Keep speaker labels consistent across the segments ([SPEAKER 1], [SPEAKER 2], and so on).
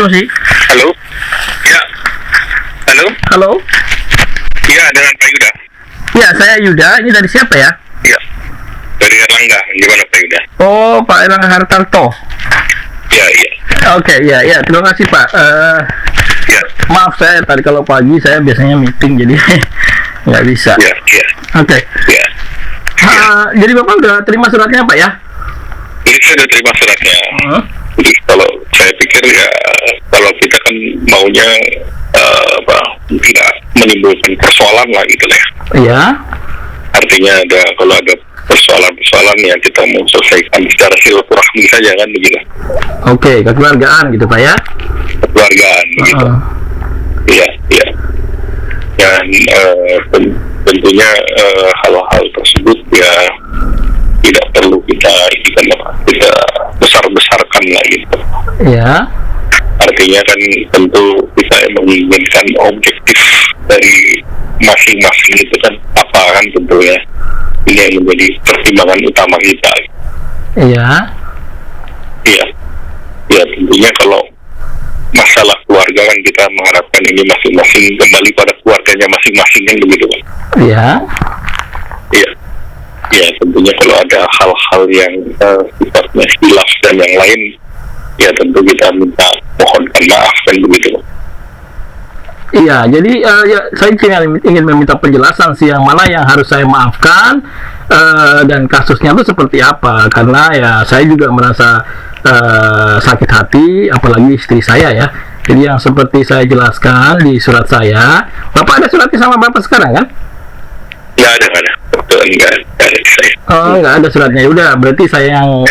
[SPEAKER 1] Moshi.
[SPEAKER 2] Halo? Ya. Halo?
[SPEAKER 1] Halo?
[SPEAKER 2] Iya, dengan Pak Yuda.
[SPEAKER 1] Ya, saya Yuda. Ini dari siapa ya?
[SPEAKER 2] Iya. Dari Erlangga. Gimana Pak Yuda?
[SPEAKER 1] Oh, Pak Erlangga Hartarto.
[SPEAKER 2] Iya, iya.
[SPEAKER 1] Oke, ya. Terima kasih, Pak.
[SPEAKER 2] Iya.
[SPEAKER 1] Maaf, saya tadi kalau pagi saya biasanya meeting, jadi nggak bisa.
[SPEAKER 2] Iya, iya.
[SPEAKER 1] Oke.
[SPEAKER 2] Iya.
[SPEAKER 1] Jadi Bapak udah terima suratnya, Pak ya?
[SPEAKER 2] Ini saya udah terima suratnya. Jadi kalau saya pikir ya, kalau kita kan maunya tidak menimbulkan persoalan lah gitu ya.
[SPEAKER 1] Iya.
[SPEAKER 2] Artinya kalau ada persoalan ya kita mau selesaikan secara silaturahmi saja kan begitu.
[SPEAKER 1] Oke, kekeluargaan gitu, Pak ya?
[SPEAKER 2] Kekeluargaan begitu. Iya, iya. Dan tentunya hal-hal tersebut ya tidak perlu kita besar-besarkan lah gitu.
[SPEAKER 1] Iya.
[SPEAKER 2] Artinya kan tentu kita menginginkan objektif dari masing-masing itu kan apa kan tentunya ini yang menjadi pertimbangan utama kita.
[SPEAKER 1] Iya.
[SPEAKER 2] Iya. Ya tentunya kalau masalah keluarga kan kita mengharapkan ini masing-masing kembali pada keluarganya masing-masing kan begitu kan.
[SPEAKER 1] Iya.
[SPEAKER 2] Iya. Ya tentunya kalau ada hal-hal yang sifatnya khilaf dan yang lain ya tentu kita minta mohonkan maaf kan begitu.
[SPEAKER 1] Iya, jadi ya, saya ingin meminta penjelasan sih yang mana yang harus saya maafkan dan kasusnya itu seperti apa, karena ya saya juga merasa sakit hati, apalagi istri saya ya. Jadi yang seperti saya jelaskan di surat saya, Bapak ada suratnya sama Bapak sekarang kan?
[SPEAKER 2] Nggak ada. Nggak ada saya.
[SPEAKER 1] Oh, nggak ada suratnya. Udah, berarti saya yang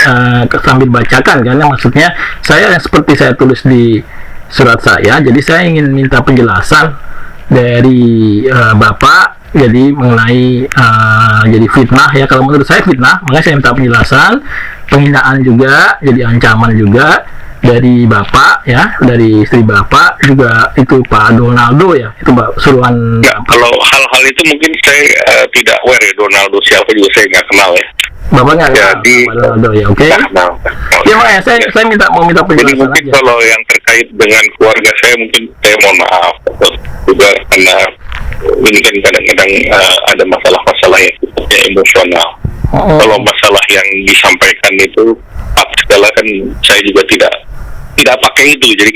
[SPEAKER 1] sambil bacakan karena maksudnya saya yang seperti saya tulis di surat saya. Jadi saya ingin minta penjelasan dari Bapak. Jadi mengenai jadi fitnah ya, kalau menurut saya fitnah, makanya saya minta penjelasan, penghinaan juga, jadi ancaman juga dari Bapak ya, dari istri Bapak juga itu Pak Donaldo ya, itu Mbak suruhan.
[SPEAKER 2] Nah, kalau hal-hal itu mungkin saya tidak aware ya, Donaldo siapa juga saya nggak kenal ya.
[SPEAKER 1] Bapak nggak kenal
[SPEAKER 2] Jadi
[SPEAKER 1] Pak Donaldo ya, oke? Ya makanya saya mau minta
[SPEAKER 2] Jadi
[SPEAKER 1] penjelasan
[SPEAKER 2] mungkin
[SPEAKER 1] aja.
[SPEAKER 2] kalau yang terkait dengan keluarga saya mungkin saya mohon maaf juga karena ini kan kadang-kadang ada masalah-masalah yang sifatnya emosional. Kalau masalah yang disampaikan itu apa segala kan saya juga tidak pakai itu, jadi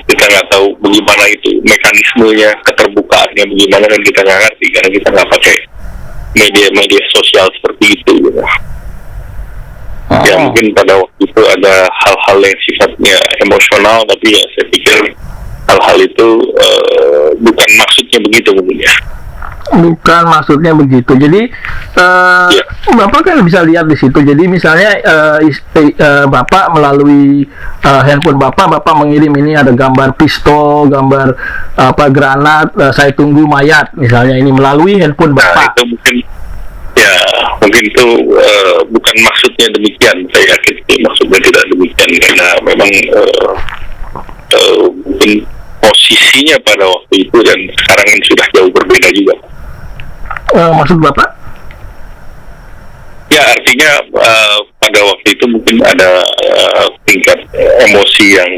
[SPEAKER 2] kita nggak tahu bagaimana itu mekanismenya, keterbukaannya bagaimana kan kita nggak ngerti karena kita nggak pakai media sosial seperti itu gitu. Ya mungkin pada waktu itu ada hal-hal yang sifatnya emosional, tapi ya saya pikir hal-hal itu bukan maksudnya begitu mungkin ya.
[SPEAKER 1] Bukan maksudnya begitu. Jadi Bapak kan bisa lihat di situ. Jadi misalnya Bapak melalui handphone Bapak mengirim ini ada gambar pistol, gambar granat, saya tunggu mayat misalnya, ini melalui handphone Bapak.
[SPEAKER 2] Nah, itu mungkin itu bukan maksudnya demikian. Saya yakin maksudnya tidak demikian karena memang mungkin posisinya pada waktu itu dan sekarang sudah jauh berbeda juga.
[SPEAKER 1] Maksud Bapak?
[SPEAKER 2] Ya artinya pada waktu itu mungkin ada tingkat emosi yang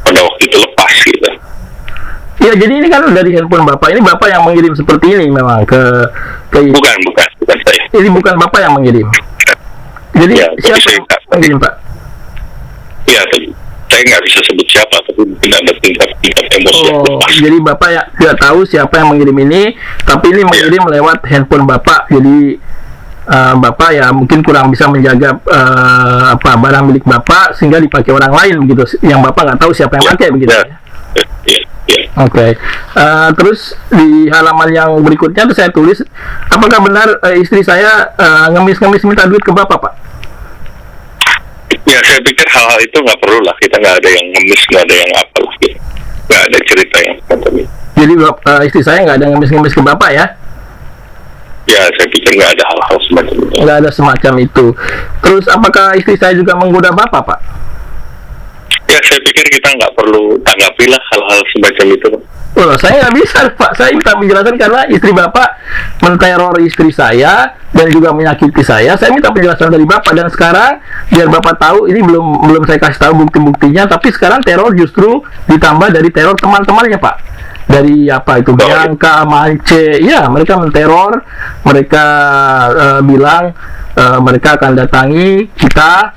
[SPEAKER 2] pada waktu itu lepas gitu.
[SPEAKER 1] Ya, jadi ini kan dari handphone Bapak, ini Bapak yang mengirim seperti ini memang ke
[SPEAKER 2] Bukan saya.
[SPEAKER 1] Ini bukan Bapak yang mengirim. Jadi
[SPEAKER 2] Ya,
[SPEAKER 1] siapa yang mengirim, Pak?
[SPEAKER 2] Ya, saya nggak bisa sebut siapa, tapi mungkin ada tingkat emosi yang lepas.
[SPEAKER 1] Jadi Bapak ya tidak tahu siapa yang mengirim ini, tapi ini mengirim lewat handphone Bapak. Jadi Bapak ya mungkin kurang bisa menjaga barang milik Bapak sehingga dipakai orang lain begitu, yang Bapak nggak tahu siapa yang pakai begitu.
[SPEAKER 2] Ya.
[SPEAKER 1] Oke. Terus di halaman yang berikutnya itu saya tulis, apakah benar istri saya ngemis-ngemis minta duit ke Bapak, Pak?
[SPEAKER 2] Ya, saya pikir hal-hal itu nggak perlu lah. Kita nggak ada yang ngemis, nggak ada yang apa lah gitu. Nggak ada cerita yang semacam itu.
[SPEAKER 1] Jadi istri saya nggak ada ngemis-ngemis ke Bapak ya?
[SPEAKER 2] Ya, saya pikir nggak ada hal-hal semacam itu.
[SPEAKER 1] Nggak ada semacam itu. Terus apakah istri saya juga menggoda Bapak, Pak?
[SPEAKER 2] Ya, saya pikir kita nggak perlu tanggapi lah hal-hal semacam itu.
[SPEAKER 1] Oh, saya nggak bisa, Pak. Saya minta penjelasan karena istri Bapak menteror istri saya dan juga menyakiti saya. Saya minta penjelasan dari Bapak, dan sekarang biar Bapak tahu, ini belum saya kasih tahu bukti-buktinya, tapi sekarang teror justru ditambah dari teror teman-temannya, Pak. Dari apa itu, Bianca, Mance, ya mereka menteror, mereka bilang mereka akan datangi kita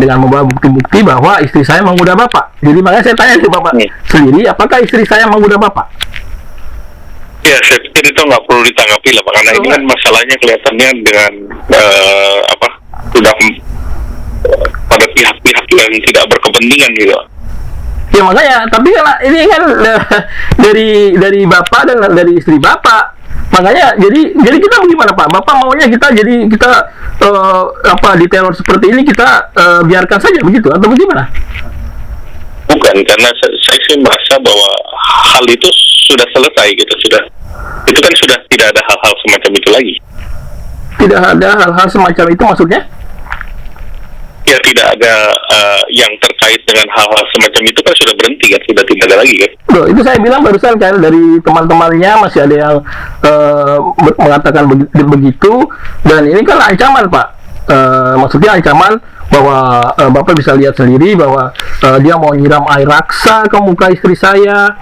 [SPEAKER 1] dengan membawa bukti-bukti bahwa istri saya menggoda Bapak. Jadi makanya saya tanya ke Bapak sendiri, apakah istri saya menggoda Bapak?
[SPEAKER 2] Ya, saya pikir itu nggak perlu ditanggapi lah, Pak, karena ini kan masalahnya kelihatannya dengan sudah pada pihak-pihak yang tidak berkepentingan gitu.
[SPEAKER 1] Ya makanya, tapi kan ini kan dari Bapak dan dari istri Bapak. Makanya jadi kita bagaimana, Pak? Bapak maunya kita diteror seperti ini, kita biarkan saja begitu atau bagaimana?
[SPEAKER 2] Bukan, karena saya sih merasa bahwa hal itu sudah selesai gitu, itu kan sudah tidak ada hal-hal semacam itu lagi. Tidak ada hal-hal semacam itu maksudnya? Ya, tidak ada yang terkait dengan hal-hal semacam itu kan sudah berhenti kan, sudah tidak ada lagi kan.
[SPEAKER 1] Loh, itu saya bilang barusan kan, dari teman-temannya masih ada yang mengatakan begitu, dan ini kan ancaman, Pak. Maksudnya ancaman bahwa Bapak bisa lihat sendiri bahwa dia mau nyiram air raksa ke muka istri saya,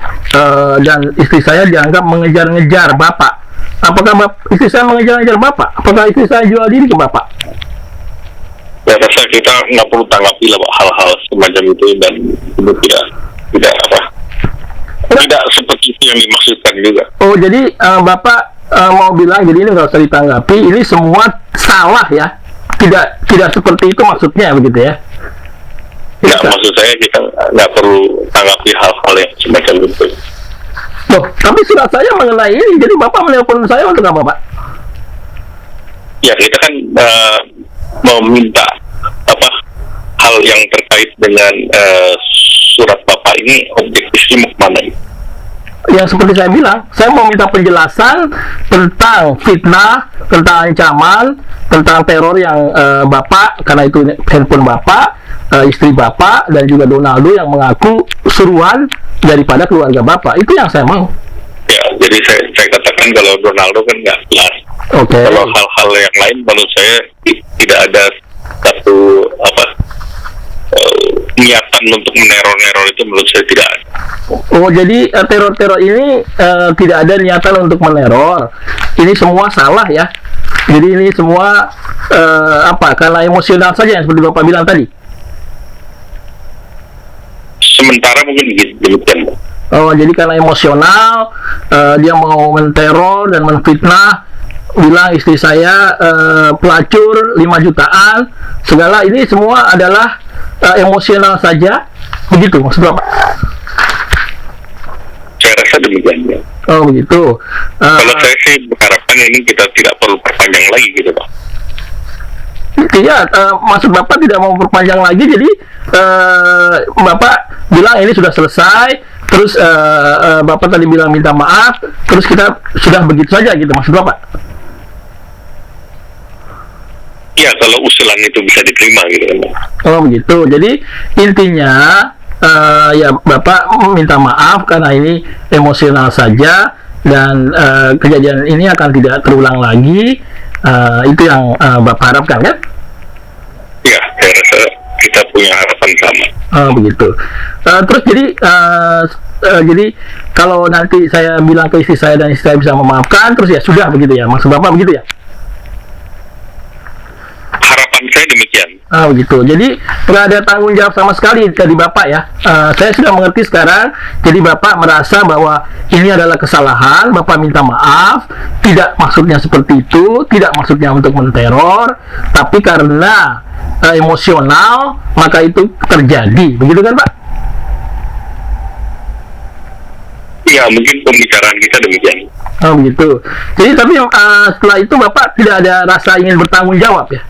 [SPEAKER 1] dan istri saya dianggap mengejar-ngejar Bapak. Apakah istri saya mengejar-ngejar Bapak? Apakah istri saya jual diri ke Bapak?
[SPEAKER 2] Ya, rasa kita nggak perlu tanggapi lah hal-hal semacam itu, dan itu tidak seperti itu yang dimaksudkan juga. Oh, jadi Bapak mau bilang jadi ini nggak usah ditanggapi, ini semua salah ya, tidak seperti itu maksudnya begitu ya? Ya, maksud saya kita nggak perlu tanggapi hal-hal yang semacam itu.
[SPEAKER 1] Loh, tapi surat saya mengenai ini, jadi Bapak menelpon saya untuk apa, Pak?
[SPEAKER 2] Ya, kita kan meminta hal yang terkait dengan surat Bapak ini objektifnya mau kemana?
[SPEAKER 1] Yang seperti saya bilang, saya mau minta penjelasan tentang fitnah, tentang ancaman, tentang teror yang Bapak, karena itu handphone Bapak, istri Bapak, dan juga Donaldo yang mengaku suruhan daripada keluarga Bapak. Itu yang saya mau.
[SPEAKER 2] Ya, jadi saya katakan kalau Donaldo kan nggak jelas.
[SPEAKER 1] Okay.
[SPEAKER 2] Kalau hal-hal yang lain menurut saya tidak ada satu niatan untuk meneror-neror, itu menurut saya tidak ada.
[SPEAKER 1] Oh, jadi teror-teror ini tidak ada niatan untuk meneror. Ini semua salah ya. Jadi ini semua karena emosional saja yang seperti Bapak bilang tadi.
[SPEAKER 2] Sementara mungkin demikian.
[SPEAKER 1] Oh, jadi karena emosional, dia mau menteror dan menfitnah, bilang istri saya pelacur 5 jutaan, segala ini semua adalah emosional saja, begitu maksud Bapak?
[SPEAKER 2] Saya rasa demikian ya.
[SPEAKER 1] Oh begitu.
[SPEAKER 2] Kalau saya sih berharapkan ini kita tidak perlu perpanjang lagi gitu, Pak.
[SPEAKER 1] Iya, maksud Bapak tidak mau perpanjang lagi, jadi Bapak bilang ini sudah selesai, terus Bapak tadi bilang minta maaf, terus kita sudah begitu saja gitu maksud Bapak?
[SPEAKER 2] Ya, kalau usulan itu bisa diterima gitu kan.
[SPEAKER 1] Oh begitu, jadi intinya ya Bapak minta maaf karena ini emosional saja, dan kejadian ini akan tidak terulang lagi, itu yang Bapak harapkan kan?
[SPEAKER 2] Ya, saya rasa kita punya harapan sama.
[SPEAKER 1] Oh begitu. Terus jadi kalau nanti saya bilang ke istri saya dan istri saya bisa memaafkan, terus ya sudah begitu ya, maksud Bapak begitu ya?
[SPEAKER 2] Harapan saya demikian.
[SPEAKER 1] Ah begitu. Jadi nggak ada tanggung jawab sama sekali dari Bapak ya. Saya sudah mengerti sekarang. Jadi Bapak merasa bahwa ini adalah kesalahan, Bapak minta maaf. Tidak maksudnya seperti itu, tidak maksudnya untuk menteror, tapi karena emosional maka itu terjadi. Begitu kan, Pak?
[SPEAKER 2] Ya, mungkin pembicaraan kita demikian.
[SPEAKER 1] Oh begitu. Jadi tapi setelah itu Bapak tidak ada rasa ingin bertanggung jawab ya?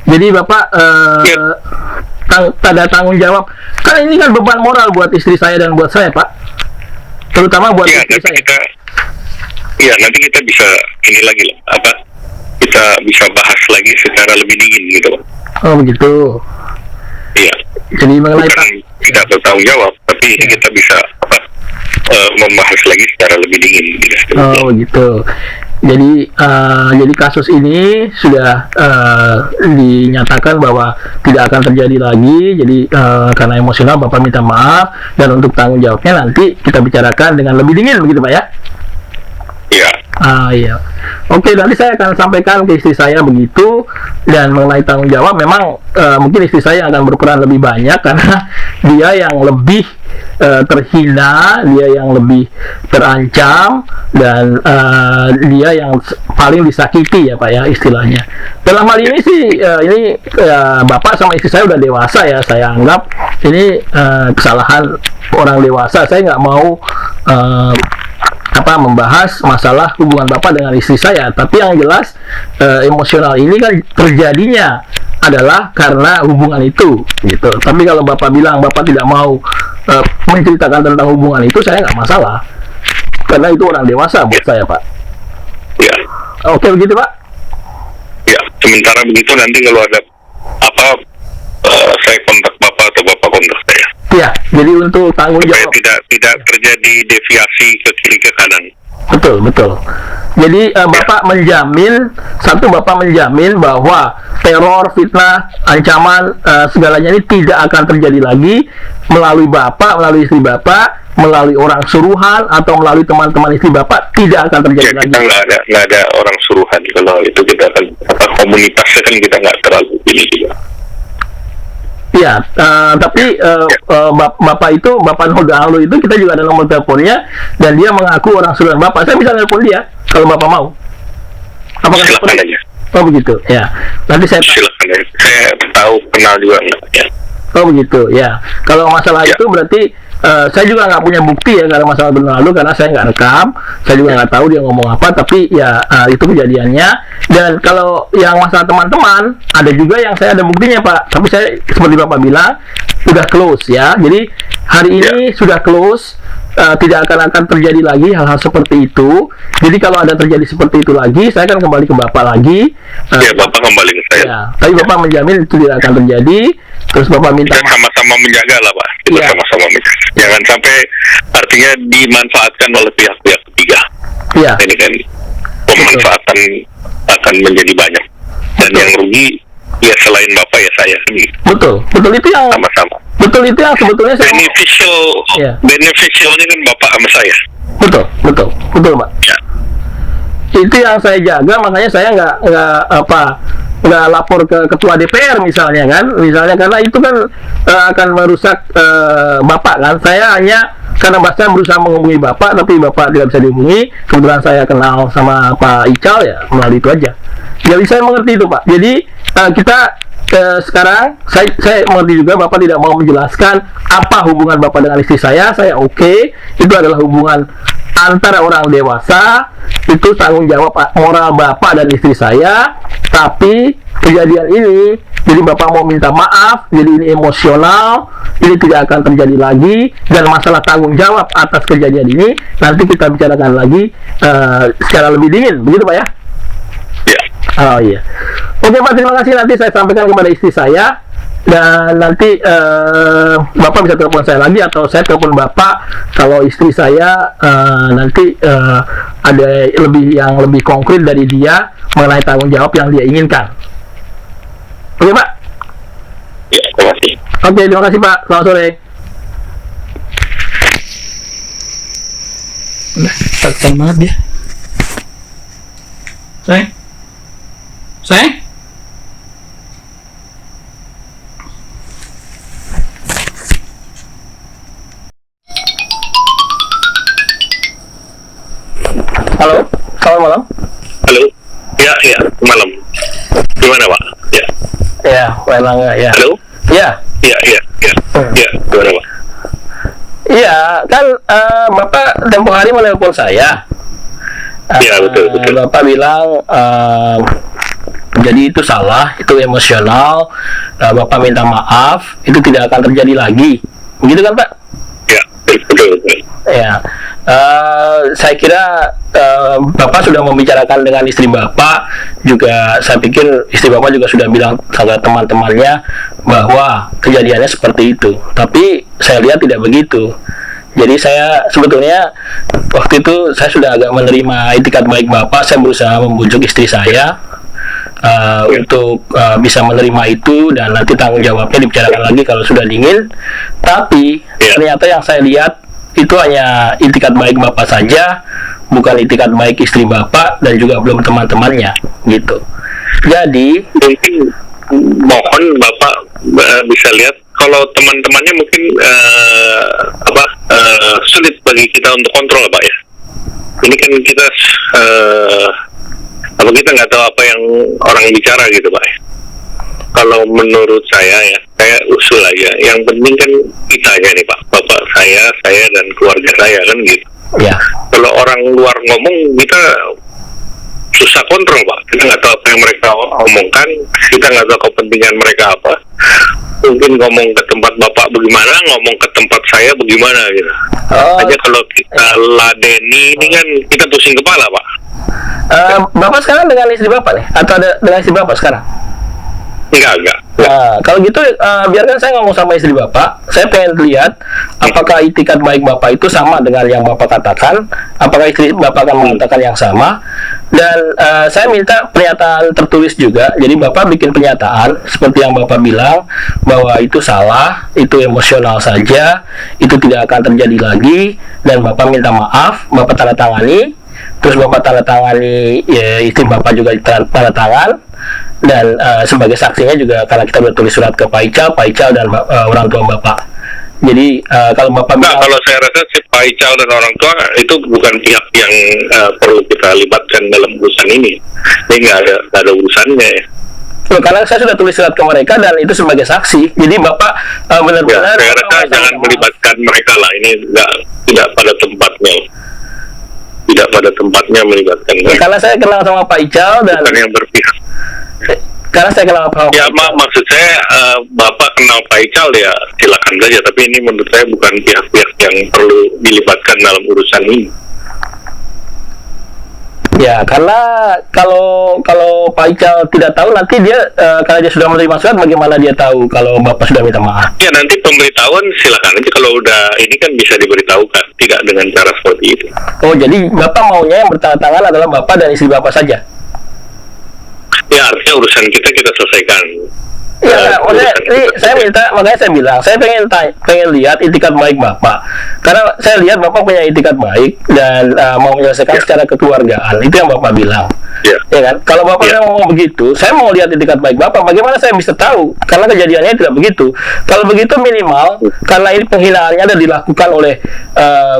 [SPEAKER 1] Jadi Bapak ada tanggung jawab. Kan ini kan beban moral buat istri saya dan buat saya, Pak. Terutama buat istri saya. Nanti kita bisa ini lagi lah, kita bisa bahas lagi secara lebih dingin gitu, Pak. Oh begitu. Iya. Jadi mengenai
[SPEAKER 2] bukan tidak bertanggung jawab, tapi kita bisa membahas lagi secara lebih dingin.
[SPEAKER 1] Oh gitu. Jadi kasus ini sudah dinyatakan bahwa tidak akan terjadi lagi. Jadi karena emosional Bapak minta maaf, dan untuk tanggung jawabnya nanti kita bicarakan dengan lebih dingin, begitu Pak ya?
[SPEAKER 2] Iya.
[SPEAKER 1] Iya. Oke, nanti saya akan sampaikan ke istri saya begitu. Dan mengenai tanggung jawab, memang mungkin istri saya akan berperan lebih banyak karena dia yang lebih terhina, dia yang lebih terancam, dan dia yang paling disakiti ya Pak ya, istilahnya. Dalam hal ini sih ini Bapak sama istri saya udah dewasa ya, saya anggap ini kesalahan orang dewasa. Saya nggak mau membahas masalah hubungan Bapak dengan istri saya, tapi yang jelas emosional ini kan terjadinya adalah karena hubungan itu gitu. Tapi kalau Bapak bilang Bapak tidak mau menceritakan tentang hubungan itu, saya nggak masalah karena itu orang dewasa buat saya Pak.
[SPEAKER 2] Ya.
[SPEAKER 1] Oke begitu Pak.
[SPEAKER 2] Ya, sementara begitu nanti kalau ada apa saya kontak Bapak atau Bapak kontak saya.
[SPEAKER 1] Ya, jadi untuk tanggung jawab
[SPEAKER 2] tidak terjadi deviasi ke kiri ke kanan.
[SPEAKER 1] Betul. Jadi Bapak menjamin bahwa teror, fitnah, ancaman segalanya ini tidak akan terjadi lagi melalui Bapak, melalui istri Bapak, melalui orang suruhan atau melalui teman-teman istri Bapak, tidak akan terjadi lagi.
[SPEAKER 2] Kita nggak ada orang suruhan. Kalau itu kita akan komunitasnya kan kita nggak terlalu ini juga.
[SPEAKER 1] Ya, tapi Bapak Nurgahalu itu kita juga ada nomor teleponnya, dan dia mengaku orang suruhan Bapak. Saya bisa telepon dia kalau Bapak mau. Apakah
[SPEAKER 2] silakan aja.
[SPEAKER 1] Oh begitu, ya. Nanti
[SPEAKER 2] silakan aja. Saya tahu kenal juga ya.
[SPEAKER 1] Oh begitu, ya. Kalau masalah itu berarti saya juga nggak punya bukti ya kalau masalah berlalu, karena saya nggak rekam, saya juga nggak tahu dia ngomong apa, tapi ya itu kejadiannya. Dan kalau yang masalah teman-teman, ada juga yang saya ada buktinya Pak, tapi saya seperti Bapak bilang sudah close ya, jadi hari ini sudah close. Tidak akan terjadi lagi hal-hal seperti itu. Jadi kalau ada terjadi seperti itu lagi, saya akan kembali ke Bapak lagi.
[SPEAKER 2] Bapak kembali ke saya.
[SPEAKER 1] Ya, tapi Bapak menjamin itu tidak akan terjadi. Terus Bapak minta
[SPEAKER 2] kita sama-sama menjaga lah Pak. Kita sama-sama menjaga. Jangan sampai artinya dimanfaatkan oleh pihak-pihak ketiga.
[SPEAKER 1] Iya.
[SPEAKER 2] Ini kan pemanfaatan akan menjadi banyak. Dan yang rugi ya selain Bapak ya saya sendiri.
[SPEAKER 1] Betul itu yang
[SPEAKER 2] sama-sama. Betul itu yang sebetulnya saya beneficialnya kan Bapak sama saya.
[SPEAKER 1] Betul Pak. Ya. Itu yang saya jaga, makanya saya nggak lapor ke ketua DPR misalnya karena itu kan akan merusak Bapak kan. Saya hanya karena saya berusaha menghubungi Bapak, tapi Bapak tidak bisa dihubungi. Kebetulan saya kenal sama Pak Ical ya, melalui itu aja. Jadi saya mengerti itu Pak. Jadi kita sekarang saya mengerti juga Bapak tidak mau menjelaskan apa hubungan Bapak dengan istri saya oke. Itu adalah hubungan antara orang dewasa, itu tanggung jawab moral Bapak dan istri saya. Tapi kejadian ini, jadi Bapak mau minta maaf, jadi ini emosional, ini tidak akan terjadi lagi. Dan masalah tanggung jawab atas kejadian ini nanti kita bicarakan lagi secara lebih dingin, begitu Pak ya? Oh iya. Oke Pak, terima kasih. Nanti saya sampaikan kepada istri saya, dan nanti Bapak bisa telepon saya lagi atau saya telepon Bapak kalau istri saya nanti ada yang lebih konkret dari dia mengenai tanggung jawab yang dia inginkan. Oke Pak?
[SPEAKER 2] Ya, terima kasih.
[SPEAKER 1] Oke, terima kasih Pak. Selamat sore. Tekan banget dia. Sayang? Halo, selamat malam.
[SPEAKER 2] Halo, ya, malam. Gimana Pak?
[SPEAKER 1] Ya, Pak Erlangga ya.
[SPEAKER 2] Halo?
[SPEAKER 1] Ya,
[SPEAKER 2] gimana Pak?
[SPEAKER 1] Iya, kan Bapak tempoh hari menelpon saya.
[SPEAKER 2] Iya, betul.
[SPEAKER 1] Bapak bilang jadi itu salah, itu emosional, Bapak minta maaf, itu tidak akan terjadi lagi, begitu kan Pak?
[SPEAKER 2] Ya, betul.
[SPEAKER 1] Ya, saya kira Bapak sudah membicarakan dengan istri Bapak, juga saya pikir istri Bapak juga sudah bilang sama teman-temannya bahwa kejadiannya seperti itu, tapi saya lihat tidak begitu. Jadi saya sebetulnya waktu itu saya sudah agak menerima itikat baik Bapak. Saya berusaha membujuk istri saya untuk bisa menerima itu, dan nanti tanggung jawabnya dibicarakan lagi kalau sudah dingin. Tapi ternyata yang saya lihat itu hanya itikat baik Bapak saja, bukan itikat baik istri Bapak dan juga belum teman-temannya gitu. Jadi
[SPEAKER 2] mungkin mohon Bapak bisa lihat kalau teman-temannya mungkin sulit bagi kita untuk kontrol, Pak ya. Ini kan kita kita nggak tahu apa yang orang bicara gitu, Pak ya. Kalau menurut saya ya, saya usul aja. Yang penting kan kita aja nih, Pak. Bapak saya dan keluarga saya kan gitu.
[SPEAKER 1] ya,
[SPEAKER 2] Kalau orang luar ngomong, kita susah kontrol, Pak. Kita nggak tahu apa yang mereka omongkan, kita nggak tahu kepentingan mereka apa. Mungkin ngomong ke tempat Bapak bagaimana, ngomong ke tempat saya bagaimana gitu. Aja kalau kita ladeni ini kan kita pusing kepala, Pak.
[SPEAKER 1] Bapak sekarang dengan istri Bapak nih? Atau dengan istri Bapak sekarang?
[SPEAKER 2] Enggak.
[SPEAKER 1] Nah, kalau gitu biarkan saya ngomong sama istri Bapak. Saya pengen lihat apakah itikat baik Bapak itu sama dengan yang Bapak katakan. Apakah istri Bapak akan mengatakan yang sama. Dan saya minta pernyataan tertulis juga. Jadi Bapak bikin pernyataan seperti yang Bapak bilang, bahwa itu salah, itu emosional saja, itu tidak akan terjadi lagi, dan Bapak minta maaf. Bapak tanda tangani. Terus Bapak tanda tangani, ya, istri Bapak juga tanda tangan. Dan sebagai saksinya juga karena kita udah tulis surat ke Pak Ical dan orang tua Bapak. Jadi kalau Bapak
[SPEAKER 2] kalau saya rasa si Pak Ical dan orang tua itu bukan pihak yang perlu kita libatkan dalam urusan ini. Ini nggak ada urusannya ya.
[SPEAKER 1] Karena saya sudah tulis surat ke mereka dan itu sebagai saksi. Jadi Bapak benar-benar
[SPEAKER 2] saya rasa jangan melibatkan mereka lah. Ini tidak pada tempatnya. Tidak pada tempatnya melibatkan mereka.
[SPEAKER 1] Karena saya kenal sama Pak Ical dan
[SPEAKER 2] bukan yang berpihak.
[SPEAKER 1] Karena saya kenal sama
[SPEAKER 2] ya, maksud saya Bapak kenal Pak Ical ya silakan saja, tapi ini menurut saya bukan pihak-pihak yang perlu dilibatkan dalam urusan ini.
[SPEAKER 1] Ya, karena kalau Pak Ical tidak tahu, nanti dia karena dia sudah menerima surat, bagaimana dia tahu kalau Bapak sudah minta maaf?
[SPEAKER 2] Ya, nanti pemberitahuan silakan aja, kalau udah ini kan bisa diberitahukan, tidak dengan cara seperti itu.
[SPEAKER 1] Oh, jadi Bapak maunya yang bertanda tangan adalah Bapak dan istri Bapak saja?
[SPEAKER 2] Ya, artinya urusan kita selesaikan.
[SPEAKER 1] Ya, ini saya minta, makanya saya bilang, saya pengen lihat itikat baik Bapak. Karena saya lihat Bapak punya itikat baik dan mau menyelesaikan secara kekeluargaan. Itu yang Bapak bilang. Ya kan? Kalau Bapak ngomong begitu, saya mau lihat itikat baik Bapak. Bagaimana saya bisa tahu? Karena kejadiannya tidak begitu. Kalau begitu minimal, karena ini penghinaannya ada dilakukan oleh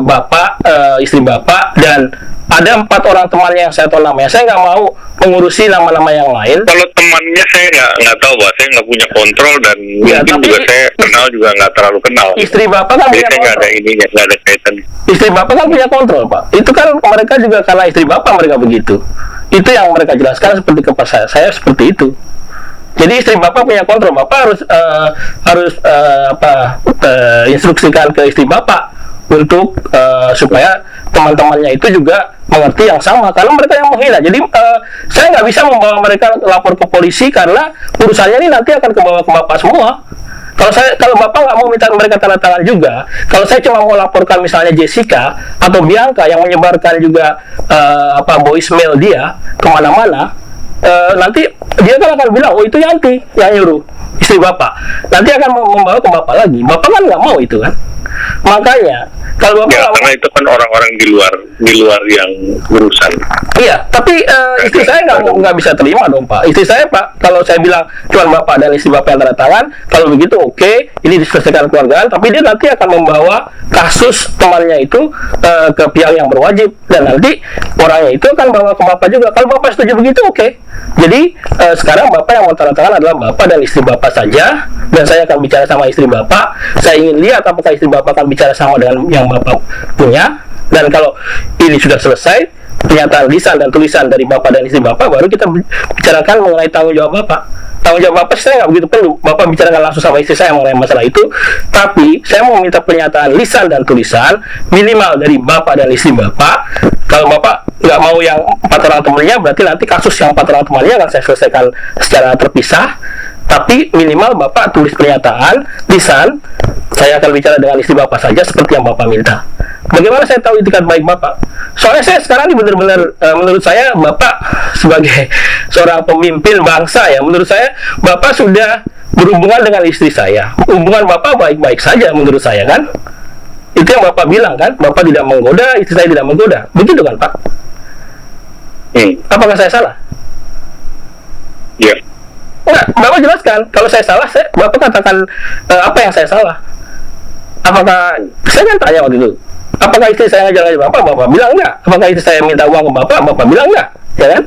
[SPEAKER 1] Bapak, istri Bapak, dan ada 4 orang temannya yang saya tahu namanya. Saya nggak mau mengurusi nama-nama yang lain.
[SPEAKER 2] Kalau temannya saya nggak tahu, Pak. Saya nggak punya kontrol dan mungkin juga saya kenal juga nggak terlalu kenal.
[SPEAKER 1] Istri Bapak kan punya kontrol.
[SPEAKER 2] Nggak ada ininya, nggak ada kaitan.
[SPEAKER 1] Istri Bapak kan punya kontrol, Pak. Itu kan mereka juga karena istri Bapak mereka begitu. Itu yang mereka jelaskan seperti ke saya seperti itu. Jadi istri Bapak punya kontrol. Bapak harus instruksikan ke istri Bapak untuk supaya teman-temannya itu juga mengerti yang sama, karena mereka yang menghina. Jadi saya nggak bisa membawa mereka lapor ke polisi karena urusannya ini nanti akan kebawa ke Bapak semua. Kalau Bapak nggak mau minta mereka tanda tangan juga, kalau saya cuma mau laporkan misalnya Jessica atau Bianca yang menyebarkan juga voicemail dia kemana-mana, nanti dia kan akan bilang, oh itu Yanti yang nyuruh istri Bapak. Nanti akan membawa ke Bapak lagi. Bapak kan nggak mau itu kan. Makanya kalau Bapak
[SPEAKER 2] karena itu kan orang-orang di luar yang urusan.
[SPEAKER 1] Iya, tapi istri saya nggak bisa terima dong, Pak. Istri saya, Pak, kalau saya bilang cuma Bapak dan istri Bapak yang tanda tangan, kalau begitu oke, ini diselesaikan keluargaan, tapi dia nanti akan membawa kasus temannya itu ke pihak yang berwajib, dan nanti orangnya itu akan bawa ke Bapak juga. Kalau Bapak setuju begitu, oke. Jadi sekarang Bapak yang mau tanda tangan adalah Bapak dan istri Bapak saja, dan saya akan bicara sama istri Bapak. Saya ingin lihat apakah istri Bapak akan bicara sama dengan yang Bapak punya, dan kalau ini sudah selesai, pernyataan lisan dan tulisan dari Bapak dan istri Bapak, baru kita bicarakan mengenai tanggung jawab Bapak. Tanggung jawab Bapak saya nggak begitu perlu. Bapak bicarakan langsung sama istri saya mengenai masalah itu, tapi saya mau minta pernyataan lisan dan tulisan minimal dari Bapak dan istri Bapak. Kalau Bapak nggak mau yang 4 orang temannya, berarti nanti kasus yang 4 orang temannya akan saya selesaikan secara terpisah. Tapi minimal Bapak tulis pernyataan, lisan, saya akan bicara dengan istri Bapak saja seperti yang Bapak minta. Bagaimana saya tahu itikat baik Bapak? Soalnya saya sekarang ini benar-benar, menurut saya Bapak sebagai seorang pemimpin bangsa ya, menurut saya Bapak sudah berhubungan dengan istri saya. Hubungan Bapak baik-baik saja menurut saya kan? Itu yang Bapak bilang kan? Bapak tidak menggoda, istri saya tidak menggoda. Begitu kan Pak? Apakah saya salah?
[SPEAKER 2] Ya.
[SPEAKER 1] Enggak, Bapak jelaskan. Kalau saya salah, Bapak katakan apa yang saya salah. Apakah, saya kan tanya waktu itu, apakah istri saya ngajar Bapak? Bapak bilang enggak. Apakah istri saya minta uang ke Bapak? Bapak bilang enggak. Ya kan?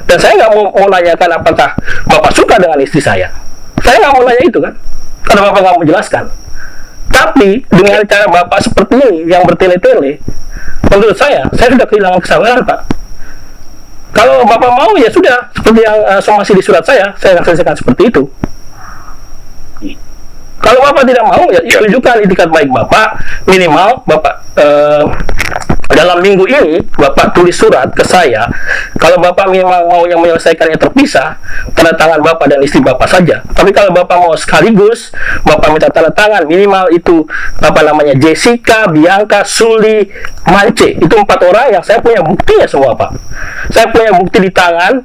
[SPEAKER 1] Dan saya nggak mau nanyakan apakah Bapak suka dengan istri saya. Saya nggak mau nanya itu kan. Karena Bapak nggak mau jelaskan. Tapi dengan cara Bapak seperti ini, yang bertele-tele, menurut saya sudah kehilangan kesabaran Pak. Kalau Bapak mau ya sudah, seperti yang somasi di surat saya akan selesaikan seperti itu. Kalau Bapak tidak mau ya tunjukkan itikat baik Bapak, minimal Bapak dalam minggu ini Bapak tulis surat ke saya. Kalau Bapak memang mau yang menyelesaikannya terpisah, tanda tangan Bapak dan istri Bapak saja. Tapi kalau Bapak mau sekaligus, Bapak minta tanda tangan minimal itu apa namanya, Jessica, Bianca, Suli, Mance. Itu 4 orang yang saya punya buktinya semua Pak. Saya punya bukti di tangan,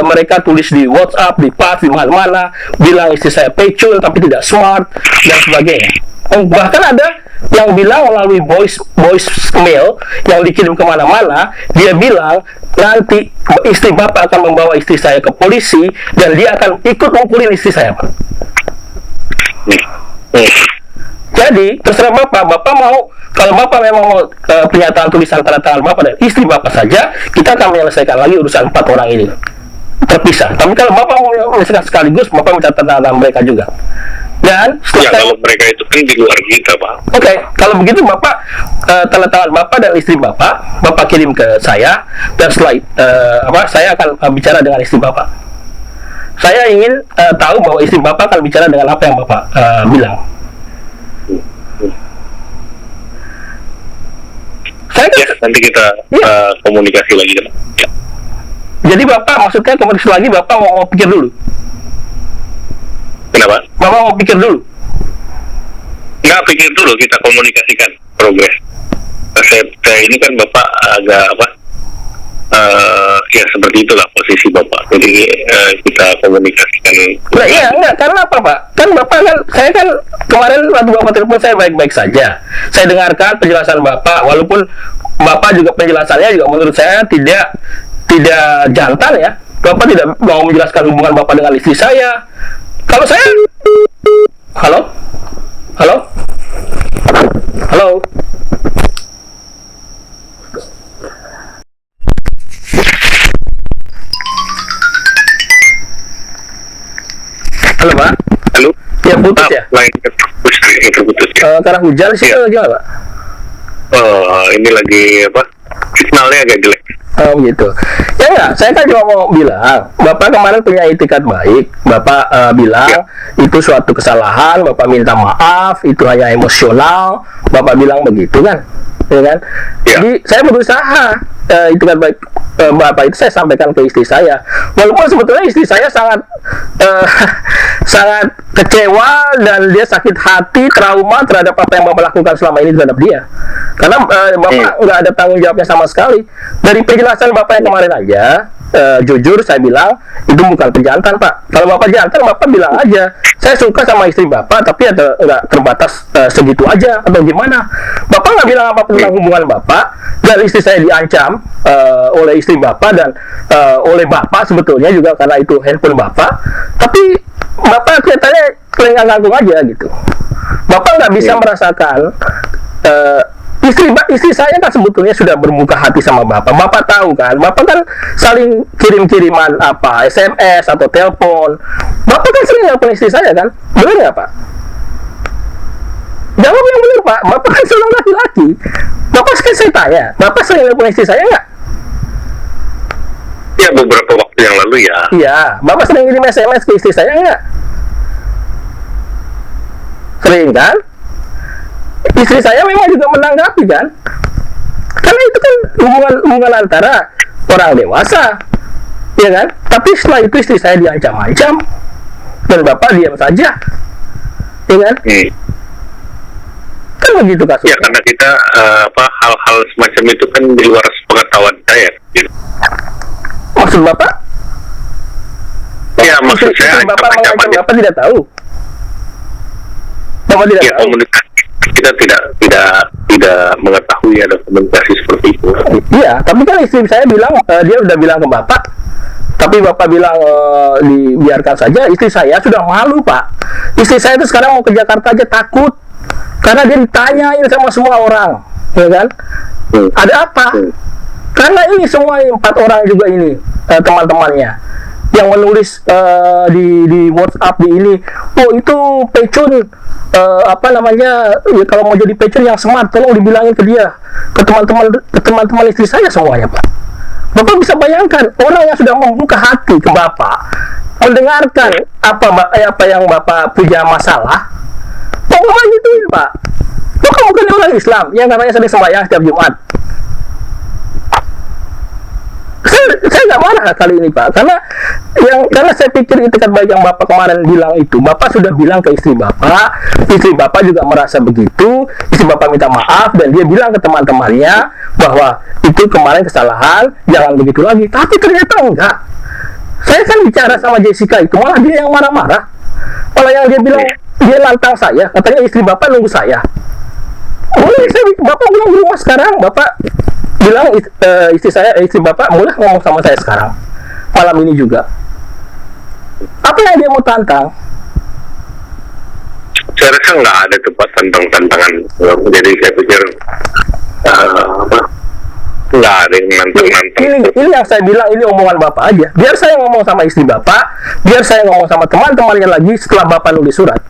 [SPEAKER 1] mereka tulis di WhatsApp, di pas, di mana-mana, bilang istri saya pecul tapi tidak smart dan sebagainya. Bahkan ada yang bilang melalui voice mail yang dikirim kemana-mana, dia bilang nanti istri Bapak akan membawa istri saya ke polisi dan dia akan ikut mukulin istri saya Pak. Jadi terserah Bapak mau, kalau Bapak memang mau pernyataan tulisan tanda tangan Bapak dan istri Bapak saja, kita akan menyelesaikan lagi urusan 4 orang ini terpisah. Tapi kalau Bapak mau menyelesaikan sekaligus, Bapak minta tanda tangan mereka juga. Dan
[SPEAKER 2] ya kalau mereka itu kan di luar kita Pak.
[SPEAKER 1] Oke, kalau begitu Bapak tanda tangan Bapak dan istri Bapak kirim ke saya, dan setelah saya akan bicara dengan istri Bapak. Saya ingin tahu bahwa istri Bapak akan bicara dengan apa yang Bapak bilang. Saya kan,
[SPEAKER 2] ya, nanti kita komunikasi lagi kan. Ya.
[SPEAKER 1] Jadi Bapak maksudnya komunikasi lagi, Bapak mau pikir dulu.
[SPEAKER 2] Kenapa?
[SPEAKER 1] Bapak mau pikir dulu?
[SPEAKER 2] Nggak pikir dulu, kita komunikasikan progres. Saya ini kan Bapak agak ya seperti itulah posisi Bapak. Jadi kita komunikasikan.
[SPEAKER 1] Nah, iya, enggak, karena apa Pak? Kan Bapak kan, saya kan kemarin waktu Bapak telepon saya baik-baik saja. Saya dengarkan penjelasan Bapak, walaupun Bapak juga penjelasannya juga menurut saya tidak jantan ya. Bapak tidak mau menjelaskan hubungan Bapak dengan istri saya. Kalau saya, halo, halo, Pak.
[SPEAKER 2] Halo.
[SPEAKER 1] Ya putus ya.
[SPEAKER 2] Lain terputus ya.
[SPEAKER 1] Karena hujan sih gimana Pak?
[SPEAKER 2] Ini lagi signalnya agak jelek.
[SPEAKER 1] Oh gitu. Ya enggak, saya kan cuma mau bilang, Bapak kemarin punya itikat baik. Bapak bilang itu suatu kesalahan, Bapak minta maaf, itu hanya emosional. Bapak bilang begitu kan? Ya kan?
[SPEAKER 2] Ya.
[SPEAKER 1] Jadi saya berusaha itikat baik Bapak itu saya sampaikan ke istri saya. Walaupun sebetulnya istri saya sangat sangat kecewa dan dia sakit hati, trauma terhadap apa yang Bapak lakukan selama ini terhadap dia. Karena Bapak nggak ada tanggung jawabnya sama sekali. Dari penjelasan Bapak yang kemarin aja, jujur saya bilang itu bukan pejantan Pak. Kalau Bapak jantan, Bapak bilang aja saya suka sama istri Bapak, tapi ada nggak terbatas segitu aja atau gimana. Bapak nggak bilang apapun tentang hubungan Bapak, dan istri saya diancam oleh istri Bapak dan oleh Bapak sebetulnya juga karena itu handphone Bapak. Tapi Bapak kelihatannya kelenggang-nganggung aja gitu. Bapak nggak bisa merasakan istri saya kan sebetulnya sudah bermuka hati sama Bapak. Bapak tahu kan, Bapak kan saling kirim-kiriman SMS atau telepon. Bapak kan sering nelpon istri saya kan, benar nggak Pak? Jawab yang benar Pak. Bapak kan seorang laki-laki. Bapak kan saya tanya, Bapak sering nelpon istri saya nggak?
[SPEAKER 2] Ya beberapa waktu yang lalu ya.
[SPEAKER 1] Iya, Bapak sering kirim SMS ke istri saya nggak? Sering kan? Istri saya memang juga menanggapi kan, karena itu kan hubungan antara orang dewasa, ya kan. Tapi setelah itu istri saya diancam-ancam, dan Bapak diam saja, ya kan? Kan begitu kasusnya.
[SPEAKER 2] Ya karena kita hal-hal semacam itu kan di luar pengetahuan saya. Gitu.
[SPEAKER 1] Maksud Bapak?
[SPEAKER 2] Ya maksud saya
[SPEAKER 1] Bapak mengancam Bapak tidak tahu. Bapak tidak tahu.
[SPEAKER 2] Komunikasi kita tidak mengetahui ada komunikasi seperti itu.
[SPEAKER 1] Iya, tapi kan istri saya bilang dia udah bilang ke Bapak, tapi Bapak bilang dibiarkan saja. Istri saya sudah malu, Pak. Istri saya itu sekarang mau ke Jakarta aja takut karena dia ditanyain sama semua orang, ya kan? Ada apa? Karena ini semua 4 orang juga ini teman-temannya yang menulis di WhatsApp di ini, oh itu pecun ya, kalau mau jadi pecun yang smart tolong dibilangin ke dia, ke teman-teman istri saya semuanya, Pak. Bapak bisa bayangkan orang yang sudah membuka hati ke Bapak, mendengarkan apa yang Bapak punya masalah, Bapak gituin, Pak. Bapak bukan orang Islam yang katanya sering sembahyang setiap Jumat. Saya nggak marah kali ini, Pak, karena saya pikir itikat baik yang Bapak kemarin bilang itu, Bapak sudah bilang ke istri Bapak juga merasa begitu, istri Bapak minta maaf dan dia bilang ke teman-temannya bahwa itu kemarin kesalahan, jangan begitu lagi. Tapi ternyata enggak. Saya kan bicara sama Jessica itu, malah dia yang marah-marah, malah yang dia bilang dia nantang saya, katanya istri Bapak nunggu saya. Boleh, Bapak belum di rumah sekarang, Bapak bilang istri Bapak mulai ngomong sama saya sekarang malam ini juga. Apa yang dia mau tantang?
[SPEAKER 2] Saya rasa nggak ada tempat tantangan. Jadi saya pikir nggak ada yang nantang.
[SPEAKER 1] Ini yang saya bilang, ini omongan Bapak aja. Biar saya ngomong sama istri Bapak, biar saya ngomong sama teman-temannya lagi setelah Bapak nulis surat.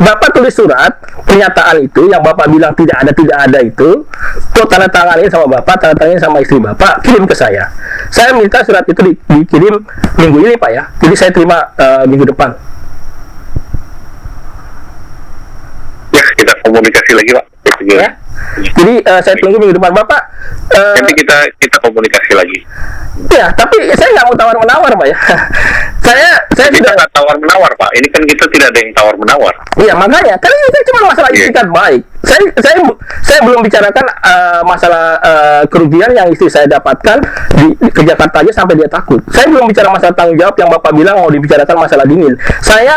[SPEAKER 1] Bapak tulis surat pernyataan itu yang Bapak bilang tidak ada itu, tuh tanda tanganin sama Bapak, tanda tanganin sama istri Bapak, kirim ke saya. Saya minta surat itu dikirim minggu ini, Pak, ya. Jadi saya terima minggu depan.
[SPEAKER 2] Ya, kita komunikasi lagi, Pak.
[SPEAKER 1] Ya. Jadi saya tunggu minggu depan, Bapak.
[SPEAKER 2] Nanti kita komunikasi lagi.
[SPEAKER 1] Ya, tapi saya nggak mau tawar-menawar, Pak, ya. saya
[SPEAKER 2] tidak tawar-menawar, Pak. Ini kan kita tidak ada yang tawar-menawar.
[SPEAKER 1] Iya, makanya kan ini kan cuma masalah itikat baik. Saya belum bicarakan masalah kerugian yang istri saya dapatkan ke Jakarta aja sampai dia takut. Saya belum bicara masalah tanggung jawab yang Bapak bilang mau dibicarakan masalah dingin. Saya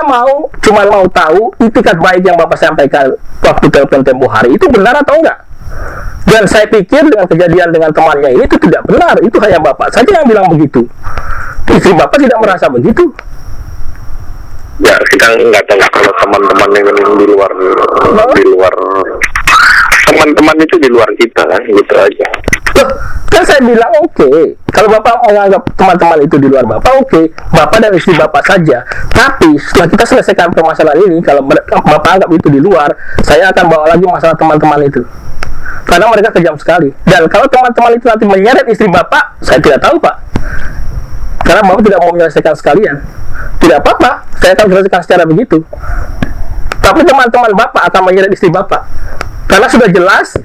[SPEAKER 1] cuma mau tahu itikat baik yang Bapak sampaikan waktu telepon tempo hari itu benar atau enggak. Dan saya pikir dengan kejadian dengan temannya ini itu tidak benar. Itu hanya Bapak saja yang bilang begitu. Istri Bapak tidak merasa begitu.
[SPEAKER 2] Ya, kita nggak tahu kalau teman-teman yang di luar teman-teman itu di luar kita kan, gitu aja.
[SPEAKER 1] Loh, kan saya bilang oke. Kalau Bapak menganggap teman-teman itu di luar Bapak, oke. Bapak dan istri Bapak saja. Tapi setelah kita selesaikan permasalahan ini, kalau Bapak anggap itu di luar, saya akan bawa lagi masalah teman-teman itu. Karena mereka kejam sekali. Dan kalau teman-teman itu nanti menyeret istri Bapak, saya tidak tahu, Pak. Karena Bapak tidak mau menyelesaikan sekalian. Tidak apa-apa, saya akan selesaikan secara begitu. Tapi teman-teman Bapak akan menyeret istri Bapak. Karena sudah jelas,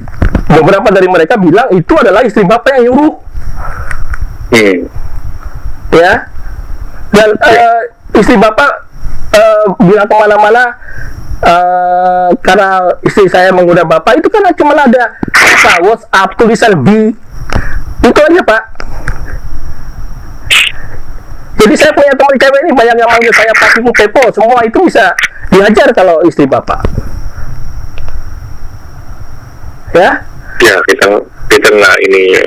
[SPEAKER 1] beberapa dari mereka bilang itu adalah istri Bapak yang nyuruh. Ya. Dan istri Bapak bilang kemana-mana, karena istri saya menggoda Bapak, itu kan cuma ada WhatsApp tulisan B. Itu aja, Pak. Jadi saya punya teman cewek ini banyak yang manggil saya Pak Ibu Pepo, semua itu bisa diajar kalau istri Bapak. Ya?
[SPEAKER 2] Ya, kita nggak ini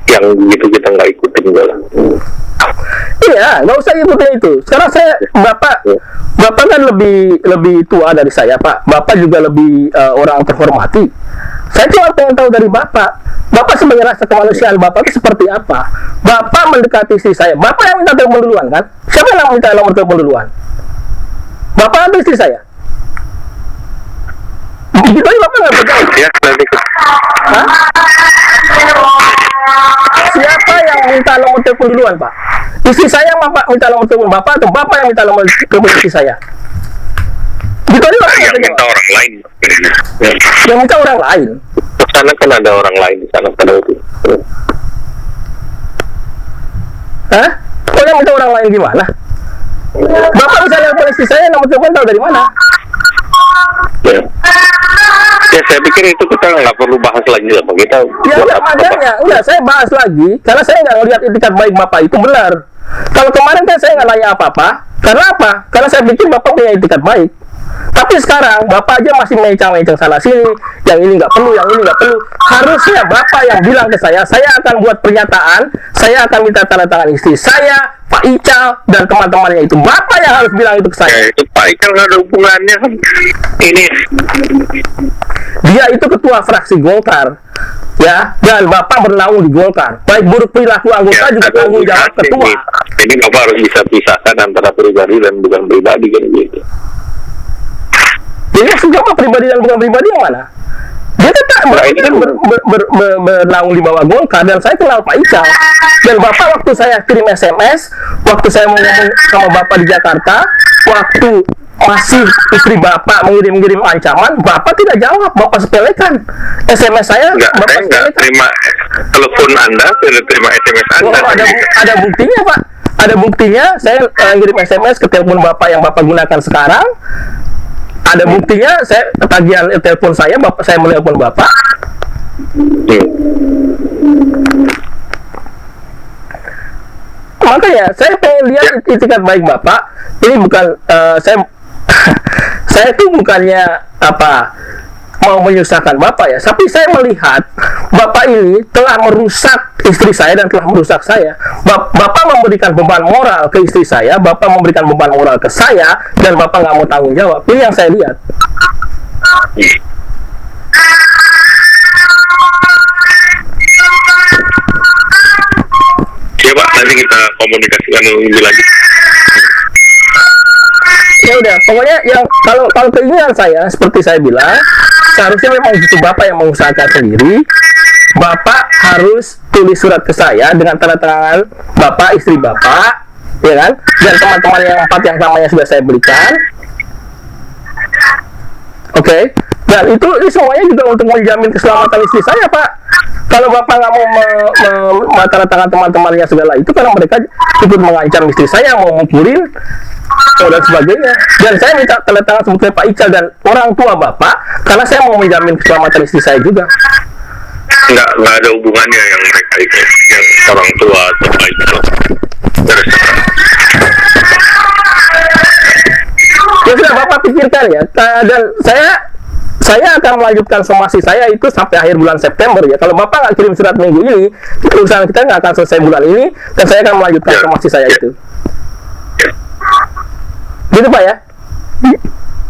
[SPEAKER 2] yang begitu kita nggak ikutin juga.
[SPEAKER 1] Iya, nggak usah ikutin itu. Sekarang Bapak kan lebih tua dari saya, Pak. Bapak juga lebih orang terhormati. Saya cuma pengen tahu dari Bapak sebagai rasa kemanusiaan Bapak itu seperti apa? Bapak mendekati istri saya. Bapak yang minta telepon duluan, kan? Siapa yang minta nomor telepon duluan? Bapak atau istri saya? Begitu aja Bapak nggak berjawab.
[SPEAKER 2] Ya, nanti.
[SPEAKER 1] Hah? Siapa yang minta nomor telepon duluan, Pak? Istri saya Bapak minta nomor telepon Bapak atau Bapak yang minta nomor telepon istri saya? Gitu aja Bapak
[SPEAKER 2] yang minta orang lain.
[SPEAKER 1] Yang minta orang lain.
[SPEAKER 2] Di sana kan ada orang lain di sana pada waktu itu.
[SPEAKER 1] Hah? Pokoknya minta orang lain gimana? Bapak bisa nelfon istri saya, nomor telepon tahu dari mana?
[SPEAKER 2] Ya. Ya, saya pikir itu kita nggak perlu bahas lagi lah, kita.
[SPEAKER 1] Ya udah, makanya, udah saya bahas lagi, karena saya nggak ngelihat itikat baik Bapak itu benar. Kalau kemarin kan saya nggak nanya apa-apa, karena apa? Karena saya pikir Bapak punya itikat baik. Tapi sekarang Bapak aja masih mencang-mencang sana sini, yang ini nggak perlu, yang ini nggak perlu. Harusnya Bapak yang bilang ke saya akan buat pernyataan, saya akan minta tanda tangan istri saya, Pak Ical, dan teman-temannya itu. Bapak yang harus bilang itu ke saya.
[SPEAKER 2] Ya, itu Pak Ical nggak ada hubungannya kan. Ini
[SPEAKER 1] dia itu ketua fraksi Golkar, ya, dan Bapak bernaung di Golkar. Baik buruk perilaku anggota
[SPEAKER 2] ya,
[SPEAKER 1] juga tanggung jawab ketua.
[SPEAKER 2] Ini Bapak harus bisa pisahkan antara pribadi dan bukan pribadi kan gitu.
[SPEAKER 1] Jadi maksud Bapak pribadi dan bukan pribadi yang mana? Dia tetap bernaung di bawah Golkar, dan saya kenal Pak Ical. Dan Bapak waktu saya kirim SMS, waktu saya mau ngomong sama Bapak di Jakarta, waktu masih istri Bapak mengirim ancaman, Bapak tidak jawab, Bapak sepelekan. SMS saya,
[SPEAKER 2] Bapak
[SPEAKER 1] sepelekan.
[SPEAKER 2] Enggak terima telepon Anda, tidak terima SMS Anda.
[SPEAKER 1] Oh, ada buktinya, Pak. Ada buktinya, saya ngirim SMS ke telepon Bapak yang Bapak gunakan sekarang. Ada buktinya, saya tagihan telepon saya, Bapak saya menelpon Bapak. Makanya saya pengen lihat itikat baik Bapak. Ini bukan saya tuh bukannya apa mau menyusahkan Bapak ya, tapi saya melihat Bapak ini telah merusak istri saya dan telah merusak saya. Bapak memberikan beban moral ke istri saya, Bapak memberikan beban moral ke saya, dan Bapak nggak mau tanggung jawab. Ini yang saya lihat.
[SPEAKER 2] Ya Pak, nanti kita komunikasikan lebih lagi.
[SPEAKER 1] Ya udah, pokoknya yang kalau keinginan saya seperti saya bilang, seharusnya memang itu Bapak yang mengusahakan sendiri. Bapak harus tulis surat ke saya dengan tanda tangan Bapak, istri Bapak, ya kan? Dan teman-teman yang 4 yang namanya sudah saya berikan. Oke. Dan ini semuanya juga untuk menjamin keselamatan istri saya, Pak. Kalau Bapak nggak mau tanda tangan teman-temannya segala itu, karena mereka ikut mengancam istri saya, mau mukulin dan sebagainya. Dan saya minta tanda tangan sebetulnya Pak Ical dan orang tua Bapak, karena saya mau menjamin keselamatan istri saya juga.
[SPEAKER 2] Nggak ada hubungannya yang mereka itu, yang orang tua atau Pak Ical.
[SPEAKER 1] Ya sudah, Bapak pikirkan ya. Dan saya akan melanjutkan somasi saya itu sampai akhir bulan September ya. Kalau Bapak nggak kirim surat minggu ini, urusan kita nggak akan selesai bulan ini, dan saya akan melanjutkan somasi saya itu. Gitu Pak ya?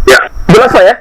[SPEAKER 2] Ya.
[SPEAKER 1] Jelas Pak ya?